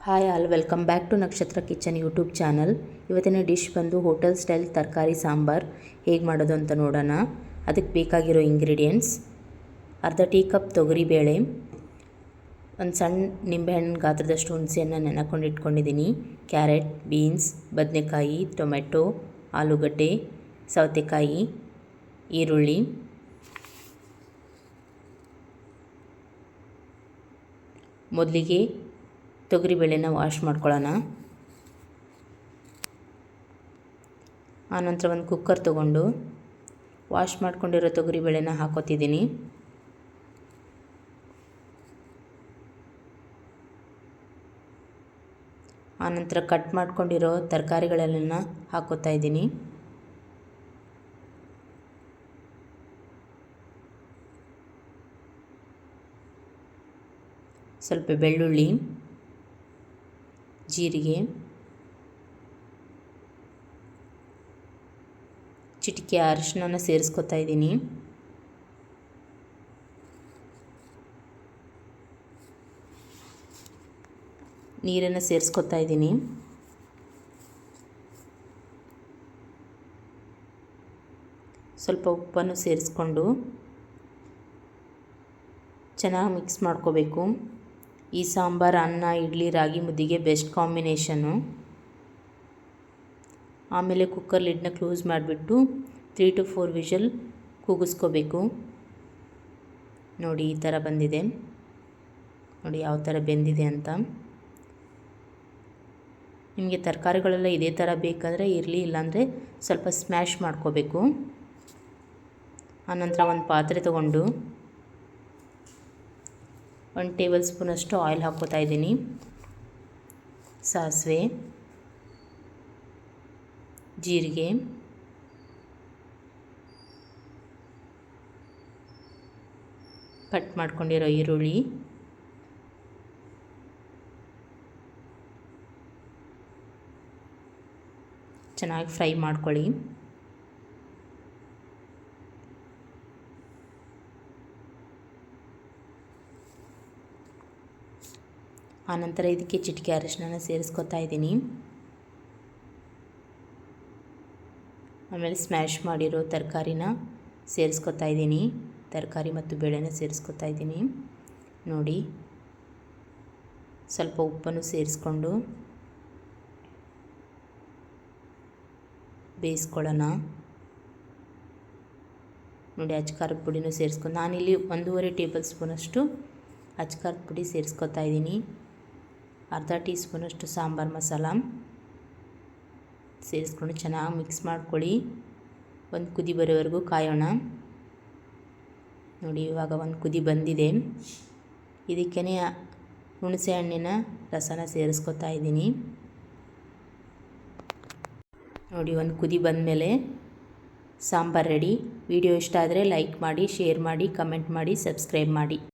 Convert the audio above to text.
Hi all, welcome back to Nakshatra kitchen YouTube channel. ಇವತ್ತಿನ dish ಬಂದು hotel style ತರಕಾರಿ ಸಾಂಬಾರ್ ಹೇಗೆ ಮಾಡೋದು ಅಂತ ನೋಡೋಣ. ಅದಕ್ಕೆ ಬೇಕಾಗಿರೋ ಇಂಗ್ರೀಡಿಯೆಂಟ್ಸ್: ಅರ್ಧ ಟೀ ಕಪ್ ತೊಗರಿಬೇಳೆ, ಒಂದು ಸಣ್ಣ ನಿಂಬೆಹಣ್ಣು ಗಾತ್ರದಷ್ಟು ಹುಣಸೆಹಣ್ಣು ನೆನೆಕೊಂಡು ಇಟ್ಕೊಂಡಿದ್ದೀನಿ, ಕ್ಯಾರೆಟ್, ಬೀನ್ಸ್, ಬದನೆಕಾಯಿ, ಟೊಮೆಟೊ, ಆಲೂಗಡ್ಡೆ, ಸೌತೆಕಾಯಿ, ಈರುಳ್ಳಿ. ಮೊದಲಿಗೆ ತೊಗರಿಬೇಳೆನ ವಾಶ್ ಮಾಡ್ಕೊಳ್ಳೋಣ. ಆನಂತರ ಒಂದು ಕುಕ್ಕರ್ ತೊಗೊಂಡು ವಾಶ್ ಮಾಡ್ಕೊಂಡಿರೋ ತೊಗರಿಬೇಳೆನ ಹಾಕೋತಿದ್ದೀನಿ. ಆನಂತರ ಕಟ್ ಮಾಡ್ಕೊಂಡಿರೋ ತರಕಾರಿಗಳೆಲ್ಲ ಹಾಕೋತಾ ಇದ್ದೀನಿ. ಸ್ವಲ್ಪ ಬೆಳ್ಳುಳ್ಳಿ, ಜೀರಿಗೆ, ಚಿಟಿಕೆ ಅರಿಶಿನ ಸೇರಿಸ್ಕೊತಾ ಇದ್ದೀನಿ. ನೀರನ್ನು ಸೇರಿಸ್ಕೊತಾ ಇದ್ದೀನಿ. ಸ್ವಲ್ಪ ಉಪ್ಪನ್ನು ಸೇರಿಸ್ಕೊಂಡು ಚೆನ್ನಾಗಿ ಮಿಕ್ಸ್ ಮಾಡ್ಕೋಬೇಕು. ಈ ಸಾಂಬಾರು ಅನ್ನ, ಇಡ್ಲಿ, ರಾಗಿ ಮುದ್ದೆಗೆ ಬೆಸ್ಟ್ ಕಾಂಬಿನೇಷನ್ನು. ಆಮೇಲೆ ಕುಕ್ಕರ್ ಲಿಡ್ನ ಕ್ಲೋಸ್ ಮಾಡಿಬಿಟ್ಟು 3 to 4 ವಿಷಲ್ ಕೂಗಿಸ್ಕೋಬೇಕು. ನೋಡಿ, ಈ ಥರ ಬಂದಿದೆ. ನೋಡಿ ಯಾವ ಥರ ಬೆಂದಿದೆ ಅಂತ. ನಿಮಗೆ ತರಕಾರಿಗಳೆಲ್ಲ ಇದೇ ಥರ ಬೇಕಾದರೆ ಇರಲಿ, ಇಲ್ಲಾಂದರೆ ಸ್ವಲ್ಪ ಸ್ಮ್ಯಾಶ್ ಮಾಡ್ಕೋಬೇಕು. ಆನಂತರ ಒಂದು ಪಾತ್ರೆ ತೊಗೊಂಡು 1 ಟೇಬಲ್ ಸ್ಪೂನಷ್ಟು ಆಯಿಲ್ ಹಾಕ್ಕೋತಾ ಇದ್ದೀನಿ. ಸಾಸಿವೆ, ಜೀರಿಗೆ, ಕಟ್ ಮಾಡ್ಕೊಂಡಿರೋ ಈರುಳ್ಳಿ, ಚೆನ್ನಾಗಿ ಫ್ರೈ ಮಾಡ್ಕೊಳ್ಳಿ. ಆನಂತರ ಇದಕ್ಕೆ ಚಿಟಿಕೆ ಅರಿಶಿನ ಸೇರಿಸ್ಕೊತಾ ಇದ್ದೀನಿ. ಆಮೇಲೆ ಸ್ಮ್ಯಾಶ್ ಮಾಡಿರೋ ತರಕಾರಿನ ಸೇರಿಸ್ಕೊತಾ ಇದ್ದೀನಿ. ತರಕಾರಿ ಮತ್ತು ಬೇಳೆನ ಸೇರಿಸ್ಕೊತಾ ಇದ್ದೀನಿ. ನೋಡಿ, ಸ್ವಲ್ಪ ಉಪ್ಪನ್ನು ಸೇರಿಸ್ಕೊಂಡು ಬೇಯಿಸ್ಕೊಳ್ಳೋಣ. ನೋಡಿ, ಅಚ್ಕಾರದ ಪುಡಿನೂ ಸೇರಿಸ್ಕೊಂಡು ನಾನಿಲ್ಲಿ 1.5 ಟೇಬಲ್ ಸ್ಪೂನಷ್ಟು ಅಚ್ಕಾರದ ಪುಡಿ ಸೇರಿಸ್ಕೊತಾ ಇದ್ದೀನಿ. ಅರ್ಧ ಟೀ ಸ್ಪೂನಷ್ಟು ಸಾಂಬಾರು ಮಸಾಲ ಸೇರಿಸ್ಕೊಂಡು ಚೆನ್ನಾಗಿ ಮಿಕ್ಸ್ ಮಾಡ್ಕೊಳ್ಳಿ. ಒಂದು ಕುದಿ ಬರೋವರೆಗೂ ಕಾಯೋಣ. ನೋಡಿ, ಇವಾಗ ಒಂದು ಕುದಿ ಬಂದಿದೆ. ಇದಕ್ಕೇ ಹುಣಸೆ ಹಣ್ಣಿನ ರಸನ ಸೇರಿಸ್ಕೊತಾ ಇದ್ದೀನಿ. ನೋಡಿ, ಒಂದು ಕುದಿ ಬಂದಮೇಲೆ ಸಾಂಬಾರು ರೆಡಿ. ವಿಡಿಯೋ ಇಷ್ಟ ಆದರೆ ಲೈಕ್ ಮಾಡಿ, ಶೇರ್ ಮಾಡಿ, ಕಮೆಂಟ್ ಮಾಡಿ, ಸಬ್ಸ್ಕ್ರೈಬ್ ಮಾಡಿ.